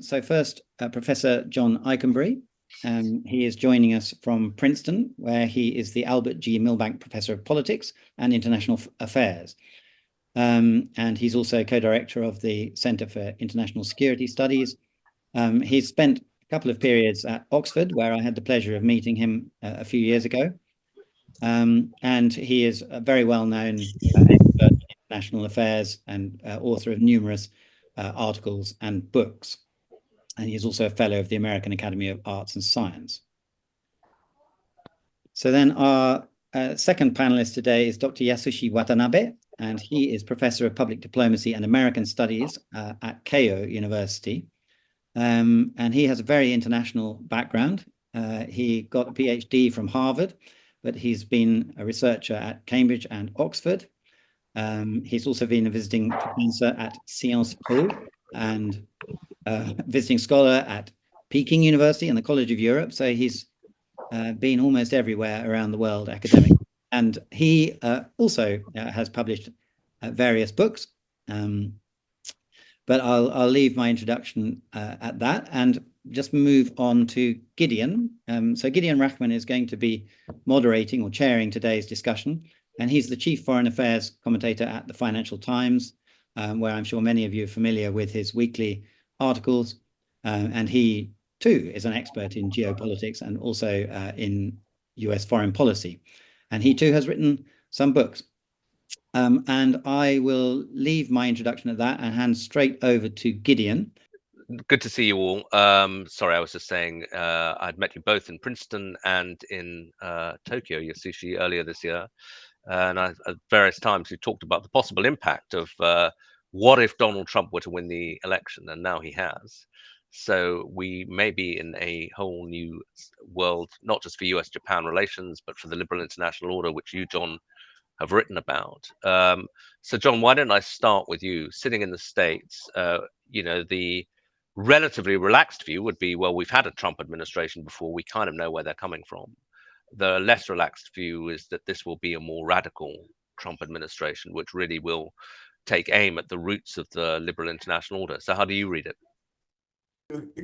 So first, Professor John Eikenberry. He is joining us from Princeton, where he is the Albert G. Milbank Professor of Politics and International Affairs. And he's also co-director of the Center for International Security Studies. He's spent a couple of periods at Oxford, where I had the pleasure of meeting him a few years ago. And he is a very well-known expert in international affairs and author of numerous articles and books. And he is also a fellow of the American Academy of Arts and Science. So then our second panelist today is Dr. Yasushi Watanabe, and he is Professor of Public Diplomacy and American Studies at Keio University. And he has a very international background. He got a PhD from Harvard, but he's been a researcher at Cambridge and Oxford. He's also been a visiting professor at Sciences Po and visiting scholar at Peking University and the College of Europe. So he's been almost everywhere around the world academic. And he also has published various books. But I'll leave my introduction at that and just move on to Gideon. So Gideon Rachman is going to be moderating or chairing today's discussion. And he's the chief foreign affairs commentator at the Financial Times, where I'm sure many of you are familiar with his weekly articles. And he too is an expert in geopolitics and also in US foreign policy. And he too has written some books. And I will leave my introduction at that and hand straight over to Gideon. Good to see you all. Sorry, I was just saying I'd met you both in Princeton and in Tokyo, Yasushi, earlier this year. And at various times we talked about the possible impact of what if Donald Trump were to win the election, and now he has. So we may be in a whole new world, not just for US-Japan relations, but for the liberal international order, which you, John, have written about. So, John, why don't I start with you? Sitting in the States, the relatively relaxed view would be, well, we've had a Trump administration before. We kind of know where they're coming from. The less relaxed view is that this will be a more radical Trump administration, which really will take aim at the roots of the liberal international order. So how do you read it?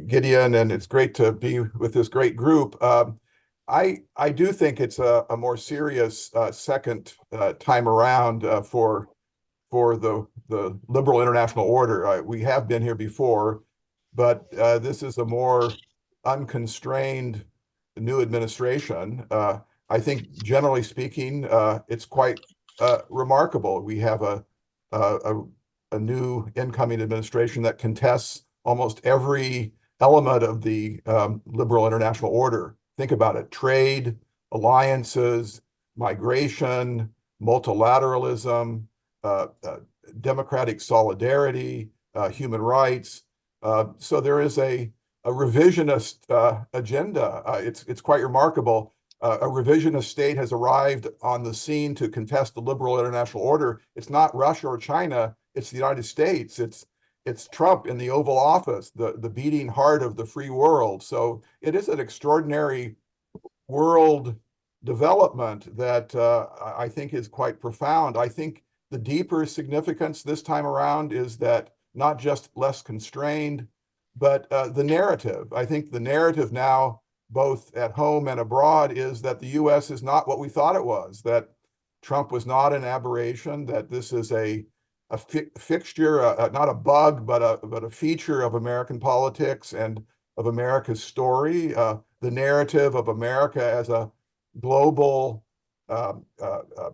Gideon, and it's great to be with this great group. I do think it's a more serious second time around for the liberal international order. We have been here before, but this is a more unconstrained new administration. I think, generally speaking, it's quite remarkable. We have a new incoming administration that contests almost every element of the liberal international order. Think about it: trade, alliances, migration, multilateralism, democratic solidarity, human rights. So there is a revisionist agenda. It's quite remarkable. A revisionist state has arrived on the scene to contest the liberal international order. It's not Russia or China. It's the United States. It's Trump in the Oval Office, the beating heart of the free world. So it is an extraordinary world development that I think is quite profound. I think the deeper significance this time around is that not just less constrained, but the narrative. I think the narrative now, both at home and abroad, is that the US is not what we thought it was, that Trump was not an aberration, that this is a fixture, not a bug, but a feature of American politics and of America's story. The narrative of America as a global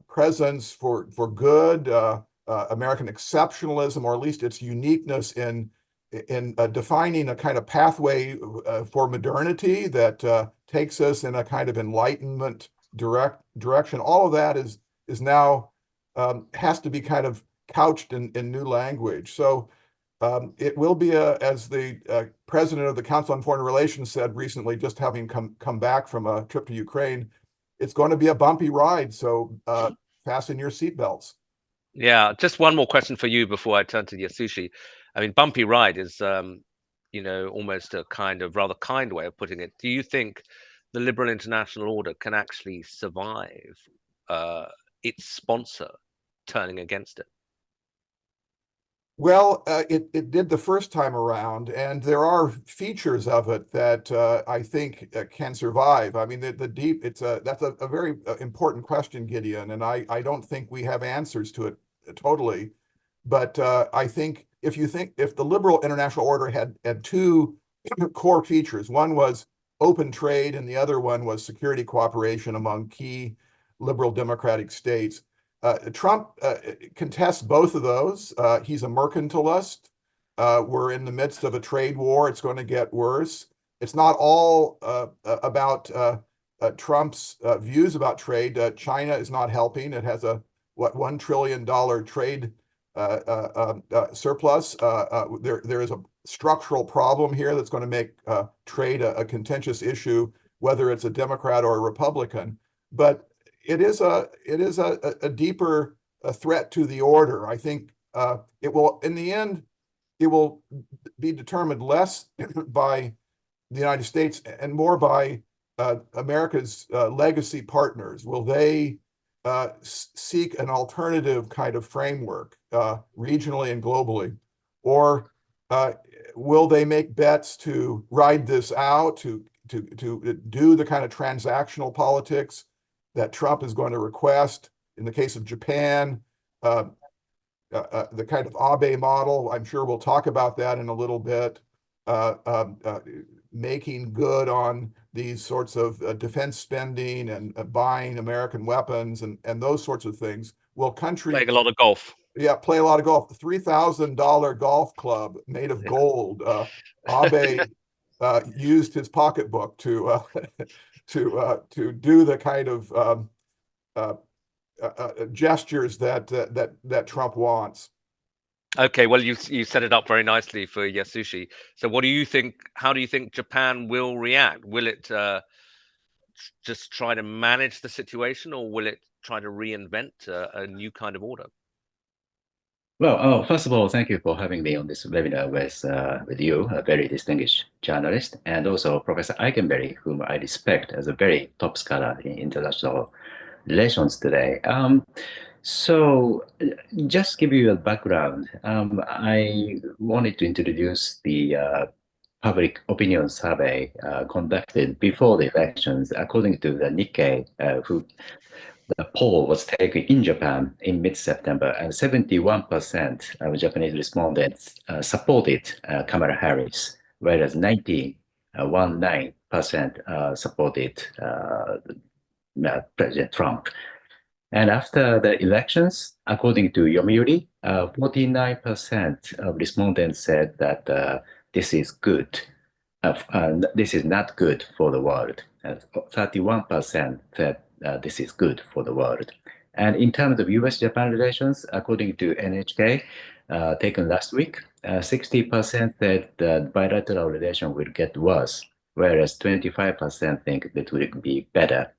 presence for good, American exceptionalism, or at least its uniqueness in defining a kind of pathway for modernity that takes us in a kind of enlightenment direction. All of that is now has to be kind of couched in new language. So it will be, as the president of the Council on Foreign Relations said recently, just having come back from a trip to Ukraine, it's going to be a bumpy ride. So fasten your seatbelts. Yeah, just one more question for you before I turn to Yasushi. I mean, bumpy ride is, almost a kind of rather kind way of putting it. Do you think the liberal international order can actually survive its sponsor turning against it? Well, it did the first time around, and there are features of it that I think can survive. I mean, the deep that's a very important question, Gideon, and I don't think we have answers to it totally. But I think if the liberal international order had two core features, one was open trade, and the other one was security cooperation among key liberal democratic states. Trump contests both of those. He's a mercantilist. We're in the midst of a trade war. It's going to get worse. It's not all about Trump's views about trade. China is not helping. It has a $1 trillion trade surplus. There is a structural problem here that's going to make trade a contentious issue, whether it's a Democrat or a Republican. But it is a deeper threat to the order. I think it will, in the end, it will be determined less by the United States and more by America's legacy partners. Will they seek an alternative kind of framework regionally and globally, or will they make bets to ride this out, to do the kind of transactional politics that Trump is going to request? In the case of Japan, the kind of Abe model, I'm sure we'll talk about that in a little bit, making good on these sorts of defense spending and buying American weapons and those sorts of things. Will countries playing a lot of golf? Yeah, play a lot of golf. The $3,000 golf club made of gold. Abe used his pocketbook to to do the kind of gestures that Trump wants. Okay, well, you set it up very nicely for Yasushi. So, what do you think? How do you think Japan will react? Will it just try to manage the situation, or will it try to reinvent a new kind of order? Well, first of all, thank you for having me on this webinar with you, a very distinguished journalist, and also Professor Eikenberry, whom I respect as a very top scholar in international relations today. So, just give you a background. I wanted to introduce the public opinion survey conducted before the elections, according to the Nikkei, the poll was taken in Japan in mid-September, and 71% of Japanese respondents supported Kamala Harris, whereas 19% supported President Trump. And after the elections, according to Yomiuri, 49% of respondents said that this is good. This is not good for the world. 31% said this is good for the world. And in terms of US-Japan relations, according to NHK, taken last week, 60% said that bilateral relation will get worse, whereas 25% think it will be better.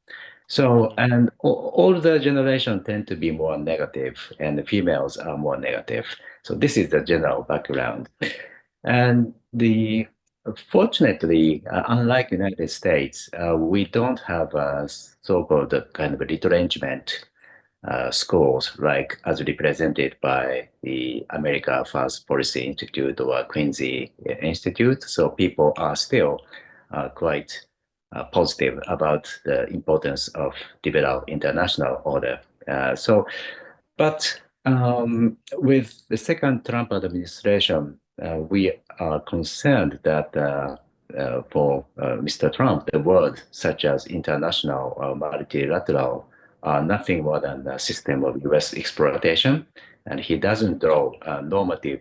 So, and older generation tend to be more negative, and the females are more negative. So this is the general background. And fortunately, unlike United States, we don't have a so-called kind of retrenchment scores, like as represented by the America First Policy Institute or Quincy Institute. So people are still quite positive about the importance of liberal international order. But with the second Trump administration, we are concerned that for Mr. Trump, the word such as international or multilateral are nothing more than a system of US exploitation, and he doesn't draw a normative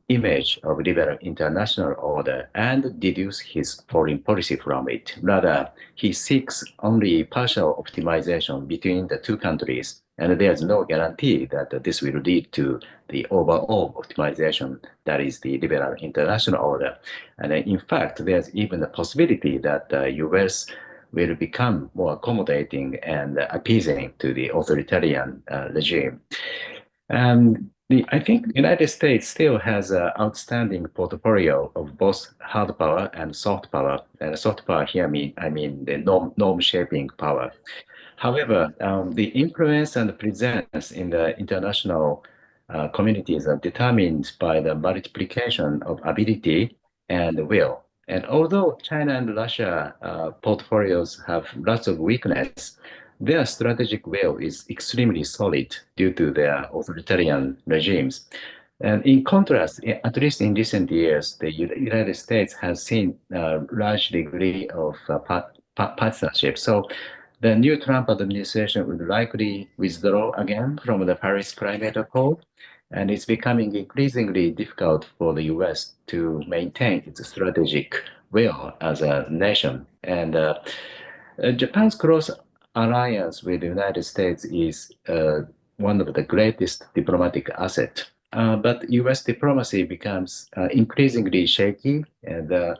image of liberal international order and deduce his foreign policy from it. Rather, he seeks only partial optimization between the two countries, and there's no guarantee that this will lead to the overall optimization that is the liberal international order. And in fact, there's even a possibility that the US will become more accommodating and appeasing to the authoritarian regime. I think the United States still has an outstanding portfolio of both hard power and soft power. And soft power here, I mean the norm-shaping power. However, the influence and presence in the international communities are determined by the multiplication of ability and will. And although China and Russia portfolios have lots of weakness, their strategic will is extremely solid due to their authoritarian regimes. And in contrast, at least in recent years, the United States has seen a large degree of partisanship. So the new Trump administration would likely withdraw again from the Paris Climate Accord, and it's becoming increasingly difficult for the US to maintain its strategic will as a nation. And Japan's close alliance with the United States is one of the greatest diplomatic assets. But US diplomacy becomes increasingly shaky, and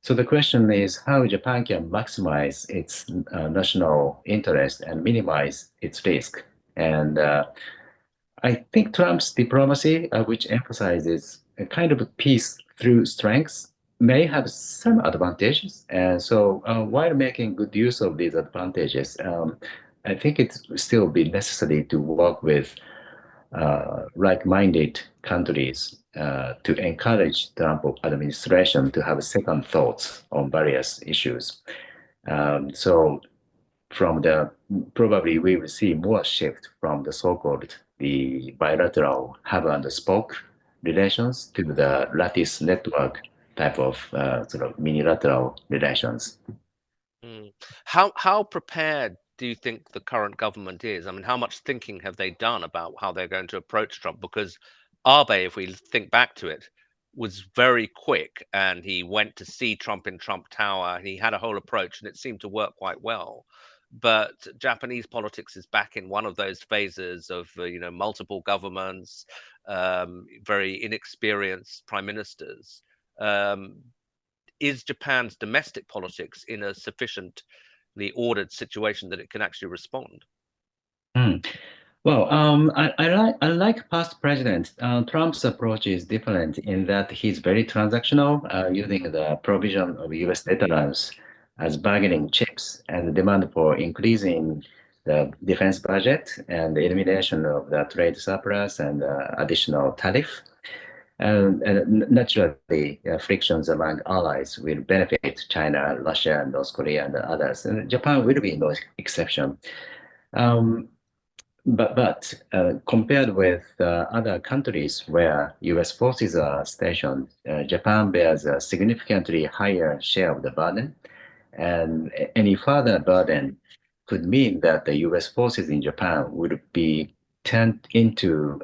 so the question is how Japan can maximize its national interest and minimize its risk. And I think Trump's diplomacy, which emphasizes a kind of peace through strength, may have some advantages. And so while making good use of these advantages, I think it still be necessary to work with like-minded countries to encourage Trump administration to have second thoughts on various issues. So from the probably we will see more shift from the so-called the bilateral hub and spoke relations to the lattice network type of sort of minilateral relations. How prepared do you think the current government is? I mean, how much thinking have they done about how they're going to approach Trump? Because Abe, if we think back to it, was very quick, and he went to see Trump in Trump Tower, and he had a whole approach, and it seemed to work quite well. But Japanese politics is back in one of those phases of multiple governments, very inexperienced prime ministers. Is Japan's domestic politics in a sufficiently ordered situation that it can actually respond? Well, unlike past presidents, Trump's approach is different in that he's very transactional, using the provision of U.S. deterrence as bargaining chips and the demand for increasing the defense budget and the elimination of the trade surplus and additional tariff. And naturally, frictions among allies will benefit China, Russia, North Korea, and others. And Japan will be no exception. But compared with other countries where U.S. forces are stationed, Japan bears a significantly higher share of the burden, and any further burden could mean that the U.S. forces in Japan would be turned into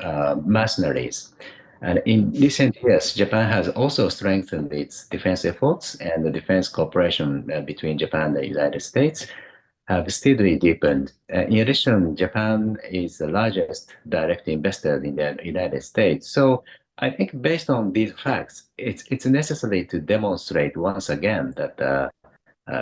mercenaries. And in recent years, Japan has also strengthened its defense efforts, and the defense cooperation between Japan and the United States have steadily deepened. In addition, Japan is the largest direct investor in the United States. So I think based on these facts, it's necessary to demonstrate once again that the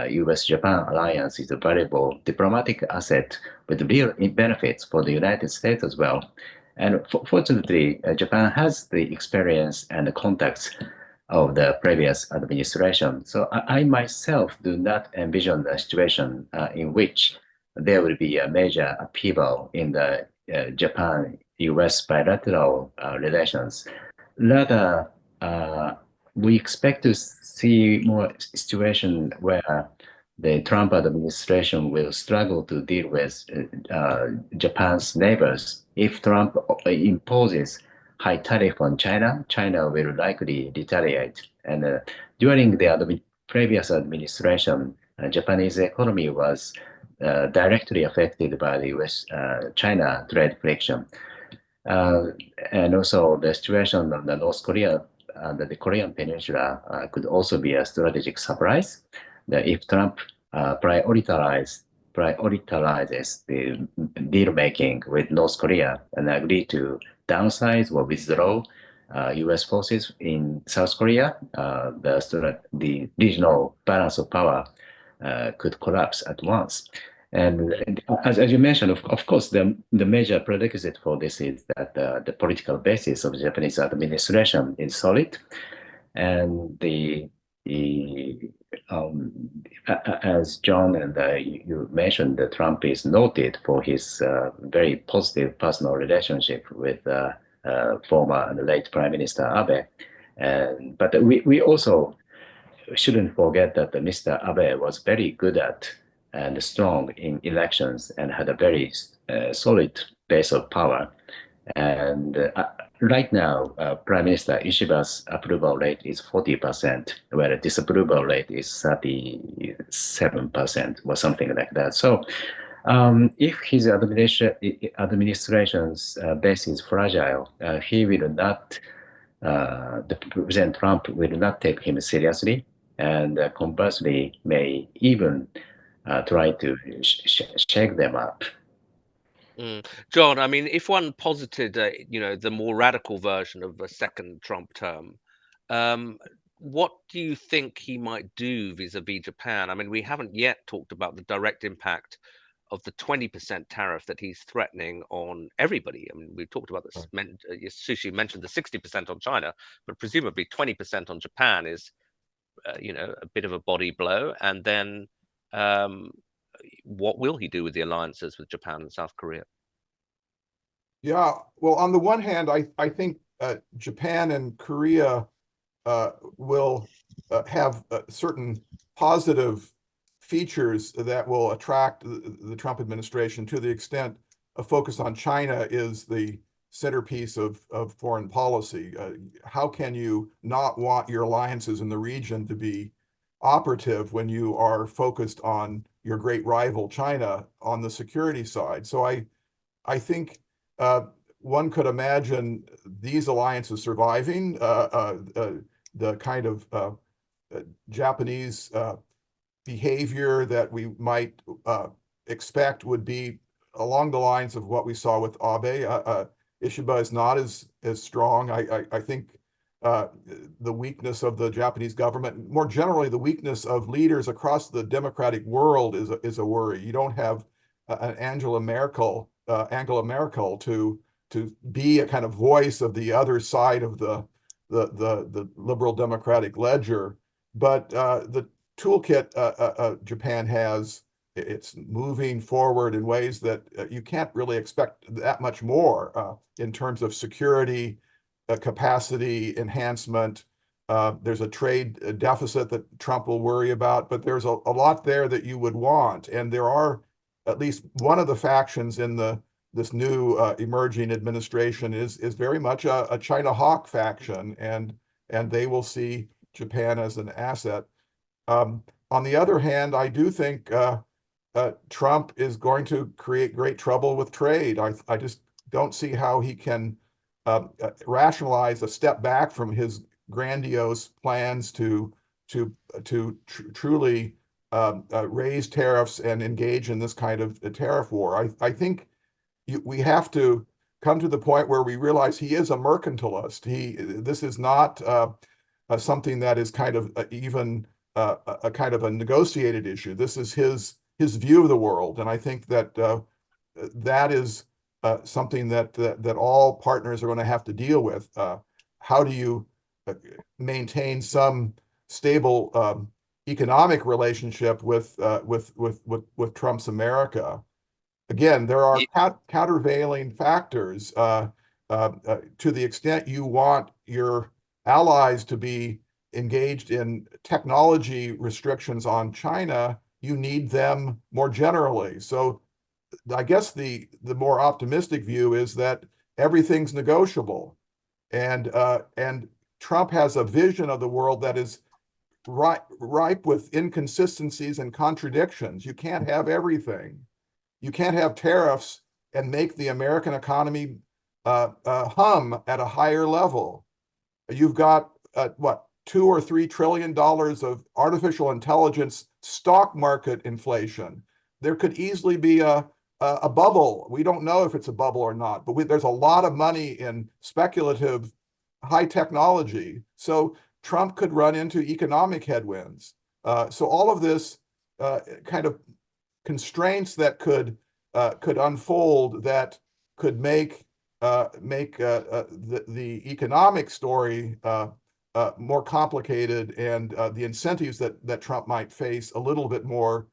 US-Japan alliance is a valuable diplomatic asset with real benefits for the United States as well. And fortunately, Japan has the experience and the contacts of the previous administration. So I myself do not envision a situation in which there will be a major upheaval in the Japan-US bilateral relations. Rather, we expect to see more situation where the Trump administration will struggle to deal with Japan's neighbors. If Trump imposes high tariff on China, China will likely retaliate. And during the previous administration, Japanese economy was directly affected by the US-China trade friction. And also the situation of the North Korea and the Korean Peninsula could also be a strategic surprise. That if Trump prioritizes the deal making with North Korea and agree to downsize or withdraw U.S. forces in South Korea, the regional balance of power could collapse at once. And as you mentioned, of course, the major prerequisite for this is that the political basis of the Japanese administration is solid, and as John and you mentioned, Trump is noted for his very positive personal relationship with former and late Prime Minister Abe. But we also shouldn't forget that Mr. Abe was very good at and strong in elections and had a very solid base of power. And right now, Prime Minister Ishiba's approval rate is 40%, where the disapproval rate is 37% or something like that. So if his administration's base is fragile, he will not, the President Trump will not take him seriously, and conversely may even try to shake them up. John, I mean, if one posited, the more radical version of a second Trump term, what do you think he might do vis-a-vis Japan? I mean, we haven't yet talked about the direct impact of the 20% tariff that he's threatening on everybody. I mean, we've talked about this. Sushi mentioned the 60% on China, but presumably 20% on Japan is, a bit of a body blow. And then what will he do with the alliances with Japan and South Korea? Yeah, well, on the one hand, I think Japan and Korea will have certain positive features that will attract the Trump administration, to the extent a focus on China is the centerpiece of foreign policy. How can you not want your alliances in the region to be operative when you are focused on your great rival China on the security side? So I think one could imagine these alliances surviving. The kind of Japanese behavior that we might expect would be along the lines of what we saw with Abe. Ishiba is not as strong. I think the weakness of the Japanese government, more generally, the weakness of leaders across the democratic world is a worry. You don't have an Angela Merkel to be a kind of voice of the other side of the liberal democratic ledger. But the toolkit Japan has, it's moving forward in ways that you can't really expect that much more in terms of security, capacity enhancement. There's a trade deficit that Trump will worry about, but there's a lot there that you would want. And there are at least one of the factions in this new emerging administration is very much a China hawk faction, and they will see Japan as an asset. On the other hand, I do think Trump is going to create great trouble with trade. I just don't see how he can rationalize a step back from his grandiose plans to truly raise tariffs and engage in this kind of a tariff war. I think we have to come to the point where we realize he is a mercantilist. This is not something that is kind of even a kind of a negotiated issue. This is his view of the world, and I think that that is something that all partners are going to have to deal with. How do you maintain some stable economic relationship with Trump's America? Again, there are countervailing factors. To the extent you want your allies to be engaged in technology restrictions on China, you need them more generally. So I guess the more optimistic view is that everything's negotiable. And Trump has a vision of the world that is ripe with inconsistencies and contradictions. You can't have everything. You can't have tariffs and make the American economy hum at a higher level. You've got what, $2 or $3 trillion of artificial intelligence stock market inflation. There could easily be a bubble. We don't know if it's a bubble or not, but there's a lot of money in speculative high technology. So Trump could run into economic headwinds. So all of this kind of constraints that could unfold that could make the economic story more complicated, and the incentives that Trump might face a little bit more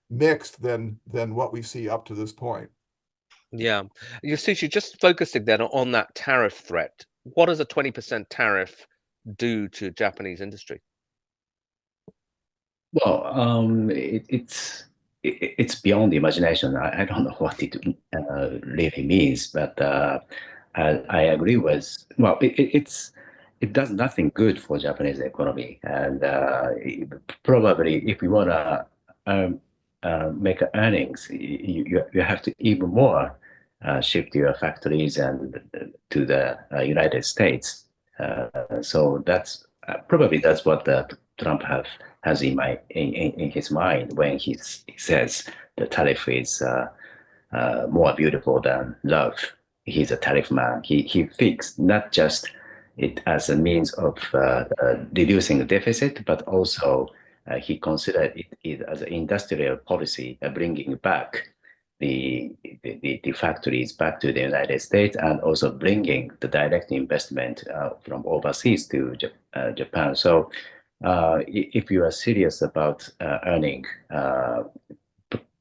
mixed than what we see up to this point. Yeah. Yasushi, just focusing then on that tariff threat, what does a 20% tariff do to Japanese industry? Well, it's beyond the imagination. I don't know what it really means, but I agree with. Well, it does nothing good for Japanese economy, and probably if you wanna um, make earnings, you have to even more shift your factories and to the United States. So that's what Trump has in his mind when he says the tariff is more beautiful than love. He's a tariff man. He thinks not just it as a means of reducing the deficit, but also he considered it as an industrial policy, bringing back the factories back to the United States, and also bringing the direct investment from overseas to Japan. So if you are serious about earning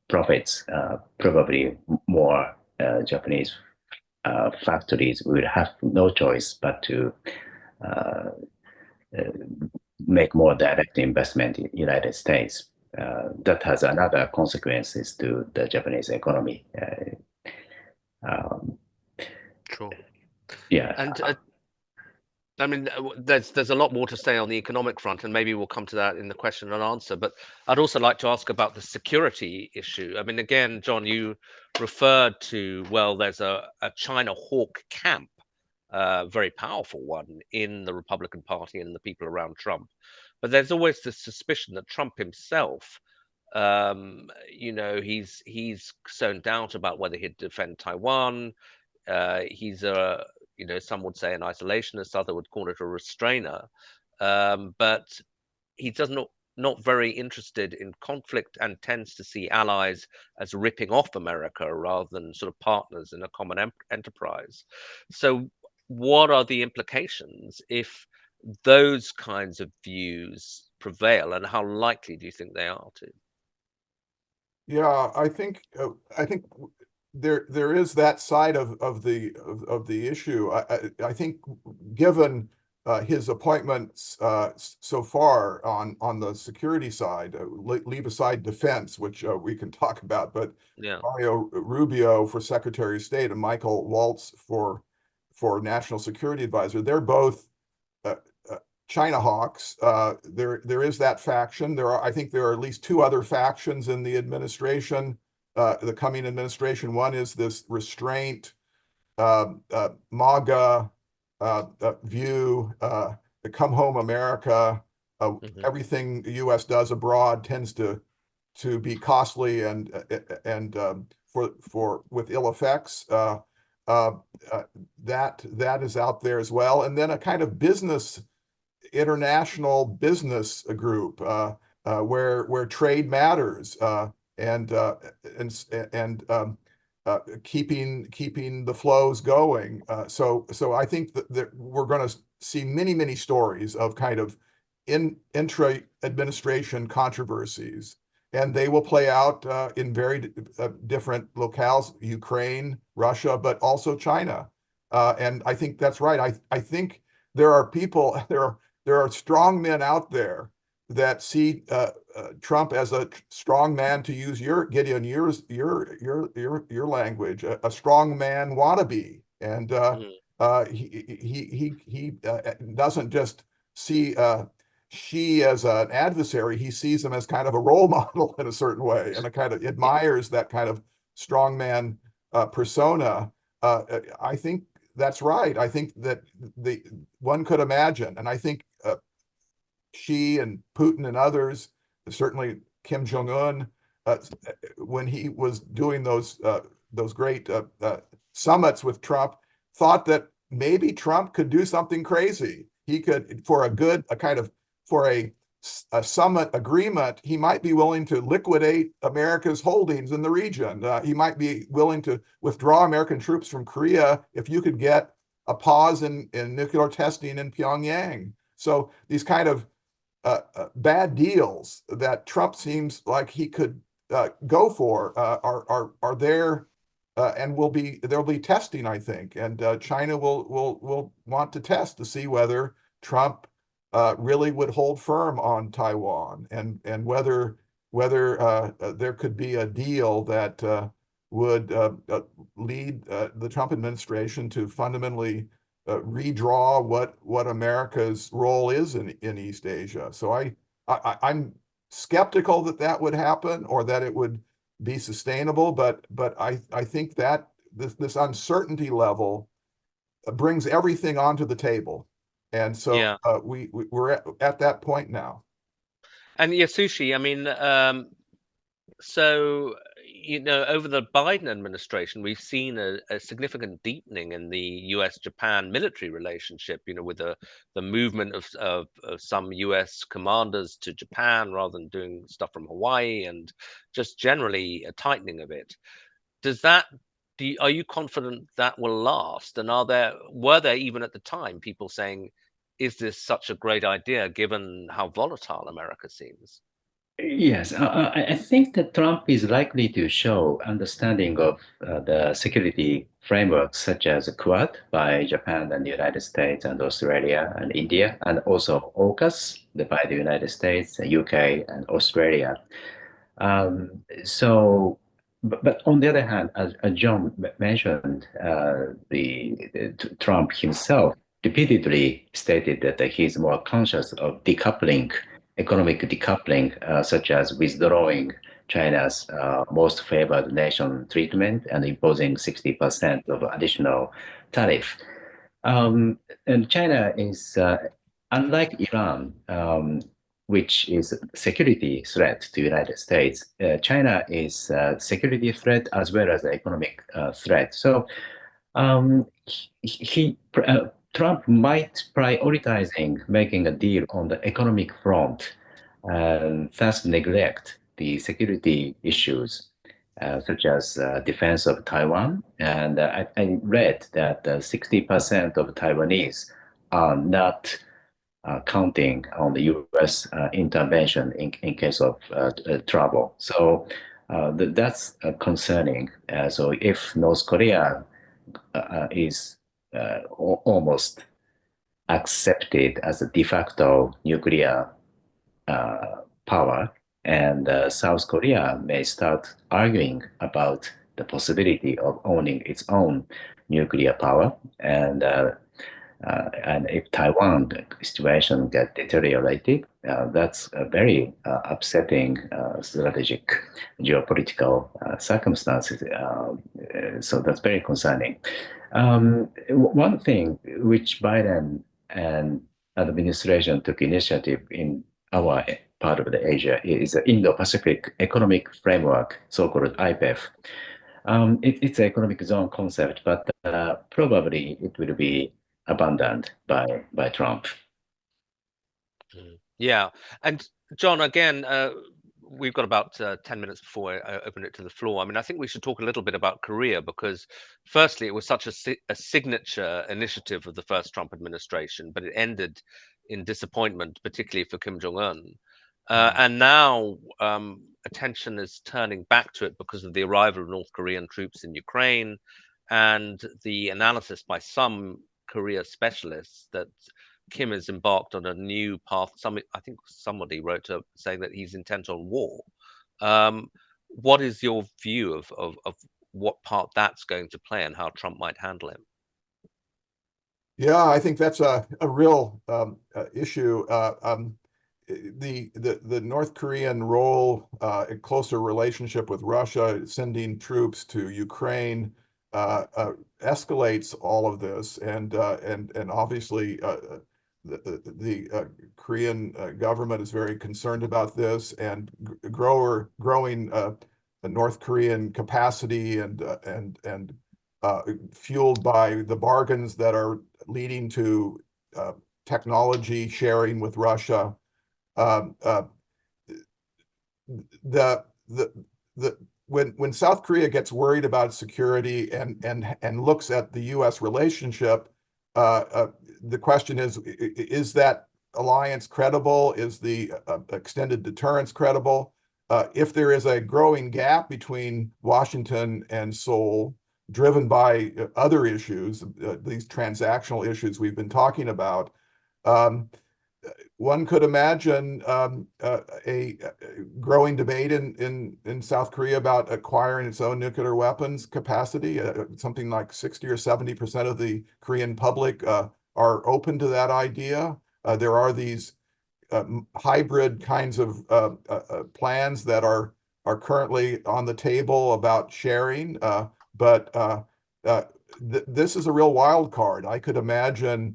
profits, probably more Japanese factories would have no choice but to uh, uh, make more direct investment in the United States. That has another consequences to the Japanese economy. Um, Sure. yeah. And I mean, there's a lot more to say on the economic front, and maybe we'll come to that in the question and answer. But I'd also like to ask about the security issue. I mean, again, John, you referred to, well, there's a China hawk camp, very powerful one in the Republican Party and the people around Trump. But there's always the suspicion that Trump himself, he's sown doubt about whether he'd defend Taiwan. He's a, some would say an isolationist, other would call it a restrainer. But he does not very interested in conflict and tends to see allies as ripping off America rather than sort of partners in a common enterprise. So, what are the implications if those kinds of views prevail, and how likely do you think they are to? Yeah, I think there is that side of the issue. I think given his appointments so far on the security side, leave aside defense, which we can talk about, but Yeah. Mario Rubio for Secretary of State and Michael Waltz for National Security Advisor, they're both uh, uh, China hawks. There is that faction. I think there are at least two other factions in the administration, the coming administration. One is this restraint, MAGA view, the come home America. Hmm. Everything the U.S. does abroad tends to be costly and for with ill effects. Uh, that is out there as well, and then a kind of international business group where trade matters and and keeping the flows going. So I think that we're going to see many stories of kind of intra-administration controversies, and they will play out in very different locales: Ukraine, Russia, but also China. And I think that's right. I think there are people there are strong men out there that see Trump as a strong man, to use your Gideon, your language, a strong man wannabe, and he doesn't just see Xi as an adversary. He sees him as kind of a role model in a certain way, and a kind of admires that kind of strongman persona. I think that's right. I think that the one could imagine, and I think Xi and Putin and others, certainly Kim Jong-un, when he was doing those great summits with Trump, thought that maybe Trump could do something crazy. He could, for a summit agreement, he might be willing to liquidate America's holdings in the region. He might be willing to withdraw American troops from Korea if you could get a pause in nuclear testing in Pyongyang. So these kind of bad deals that Trump seems like he could go for are there and there'll be testing, I think, and China will want to test to see whether Trump really would hold firm on Taiwan, and whether there could be a deal that would lead the Trump administration to fundamentally redraw what America's role is in East Asia. So I'm skeptical that would happen, or that it would be sustainable, but I think that this uncertainty level brings everything onto the table, and so Yeah. we're at that point now. And Yasushi, I mean, so, over the Biden administration, we've seen a significant deepening in the US-Japan military relationship, with the movement of some US commanders to Japan rather than doing stuff from Hawaii, and just generally a tightening of it. Are you confident that will last? And were there even at the time people saying, is this such a great idea given how volatile America seems? Yes, I think that Trump is likely to show understanding of the security frameworks such as Quad by Japan and the United States and Australia and India, and also AUKUS by the United States, UK, and Australia. But on the other hand, as John mentioned, Trump himself repeatedly stated that he's more conscious of economic decoupling, such as withdrawing China's most favored nation treatment and imposing 60% of additional tariff. And China is, unlike Iran, which is a security threat to the United States, China is a security threat as well as an economic threat. So Trump might prioritizing making a deal on the economic front and thus neglect the security issues, such as defense of Taiwan. And I read that 60% of Taiwanese are not counting on the U.S. Intervention in case of trouble. So that's concerning. So if North Korea is almost accepted as a de facto nuclear power, and South Korea may start arguing about the possibility of owning its own nuclear power, and if Taiwan situation get deteriorated, that's a very upsetting strategic geopolitical circumstances. So that's very concerning. One thing which Biden and administration took initiative in our part of the Asia is the Indo-Pacific Economic Framework, so-called IPEF. It's an economic zone concept, but probably it will be abandoned by Trump. Yeah, and John, again, we've got about 10 minutes before I open it to the floor. I mean, I think we should talk a little bit about Korea, because firstly, it was such a signature initiative of the first Trump administration, but it ended in disappointment, particularly for Kim Jong-un. And now attention is turning back to it because of the arrival of North Korean troops in Ukraine, and the analysis by some Korea specialists that Kim has embarked on a new path. I think somebody wrote up saying that he's intent on war. What is your view of what part that's going to play and how Trump might handle him? Yeah, I think that's a real issue. The North Korean role, a closer relationship with Russia, sending troops to Ukraine, escalates all of this, and obviously the Korean government is very concerned about this, and growing North Korean capacity and fueled by the bargains that are leading to technology sharing with Russia. When South Korea gets worried about security and looks at the U.S. relationship, the question is that alliance credible? Is the extended deterrence credible? If there is a growing gap between Washington and Seoul, driven by other issues, these transactional issues we've been talking about. One could imagine a growing debate in South Korea about acquiring its own nuclear weapons capacity. Something like 60 or 70% of the Korean public are open to that idea. There are these hybrid kinds of plans that are currently on the table about sharing, but this is a real wild card. I could imagine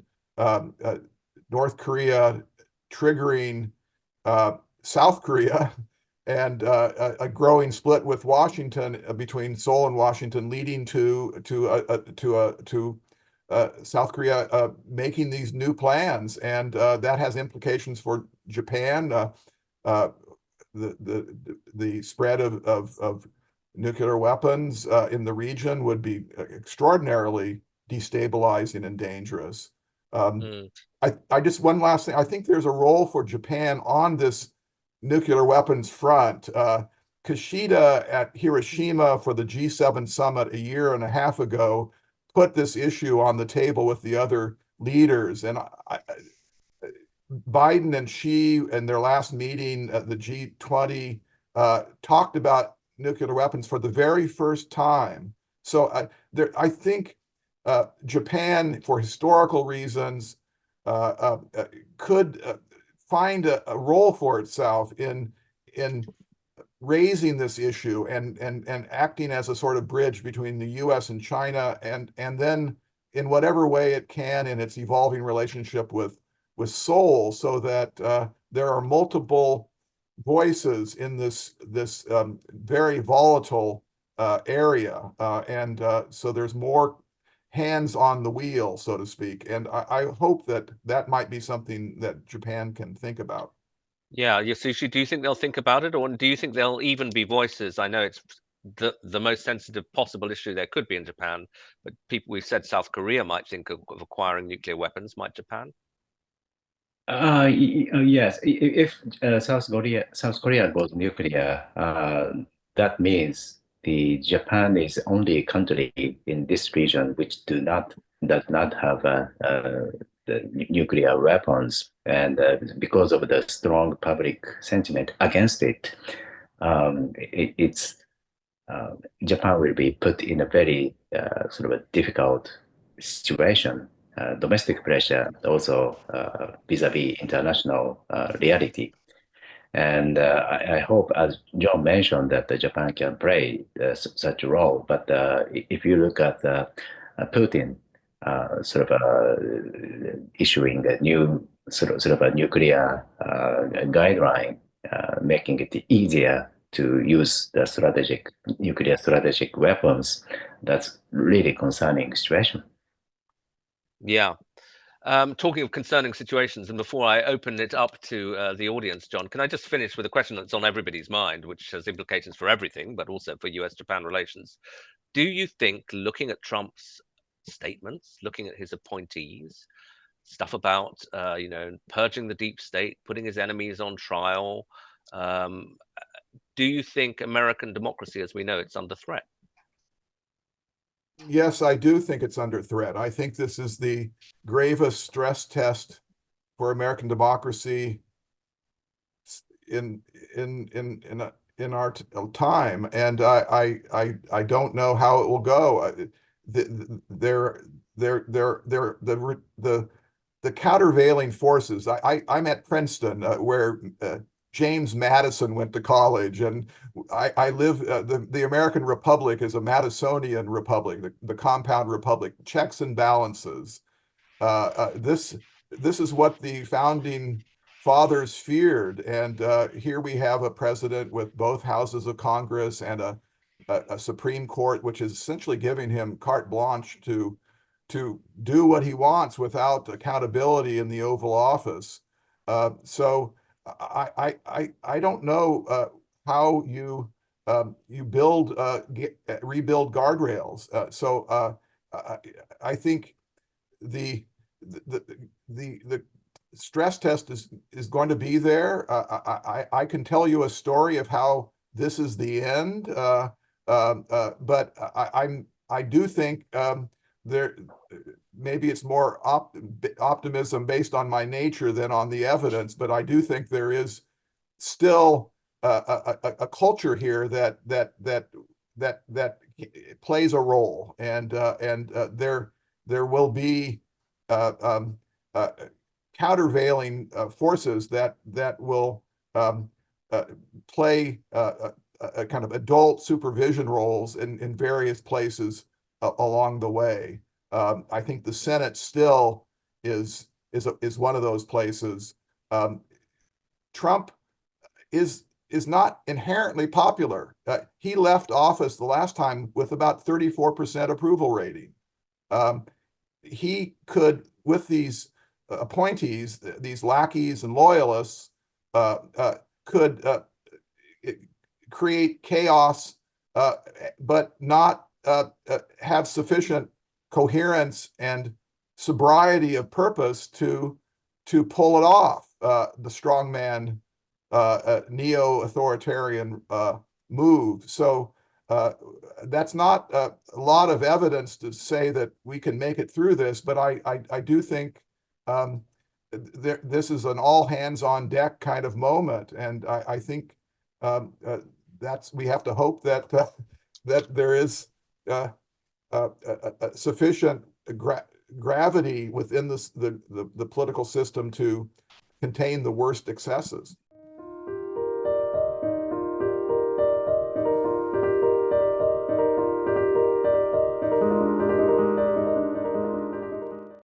North Korea triggering South Korea and a growing split with Washington between Seoul and Washington, leading to South Korea making these new plans, and that has implications for Japan. The spread of nuclear weapons in the region would be extraordinarily destabilizing and dangerous. I just, one last thing, I think there's a role for Japan on this nuclear weapons front. Kishida at Hiroshima for the G7 summit a year and a half ago put this issue on the table with the other leaders. And Biden and Xi in their last meeting at the G20 talked about nuclear weapons for the very first time. So I think Japan, for historical reasons, could find a role for itself in raising this issue and acting as a sort of bridge between the US and China, and then in whatever way it can in its evolving relationship with Seoul, so that there are multiple voices in this very volatile area, and so there's more hands on the wheel, so to speak. And I hope that might be something that Japan can think about. Yeah, Yasushi, do you think they'll think about it, or do you think there'll even be voices? I know it's the most sensitive possible issue there could be in Japan, but we've said South Korea might think of acquiring nuclear weapons. Might Japan? Yes. If South Korea goes nuclear, that means the Japan is the only country in this region which does not have the nuclear weapons, and because of the strong public sentiment against it, it's Japan will be put in a very sort of a difficult situation. Domestic pressure, also vis-a-vis international reality. And I hope, as John mentioned, that Japan can play such a role. But if you look at Putin sort of issuing a new sort of a nuclear guideline, making it easier to use the nuclear strategic weapons, that's really concerning situation. Yeah. Talking of concerning situations, and before I open it up to the audience, John, can I just finish with a question that's on everybody's mind, which has implications for everything, but also for US-Japan relations? Do you think, looking at Trump's statements, looking at his appointees, stuff about purging the deep state, putting his enemies on trial, do you think American democracy as we know it's under threat? Yes, I do think it's under threat. I think this is the gravest stress test for American democracy in our time, and I don't know how it will go. The countervailing forces. I'm at Princeton, where James Madison went to college, and I live. The American Republic is a Madisonian republic, the compound republic, checks and balances. This is what the founding fathers feared, and here we have a president with both houses of Congress and a Supreme Court, which is essentially giving him carte blanche to do what he wants without accountability in the Oval Office. So I don't know how you rebuild guardrails. So I think the stress test is going to be there. I can tell you a story of how this is the end, but I do think there maybe it's more optimism based on my nature than on the evidence, but I do think there is still a culture here that plays a role, and there will be countervailing forces that will play a kind of adult supervision roles in various places along the way. I think the Senate still is one of those places. Trump is not inherently popular. He left office the last time with about 34% approval rating. He could, with these appointees, these lackeys and loyalists, could create chaos, but not have sufficient coherence and sobriety of purpose to pull it off. The strongman neo-authoritarian move. So that's not a lot of evidence to say that we can make it through this, but I do think this is an all hands on deck kind of moment, and I think we have to hope that that there is sufficient gravity within the political system to contain the worst excesses.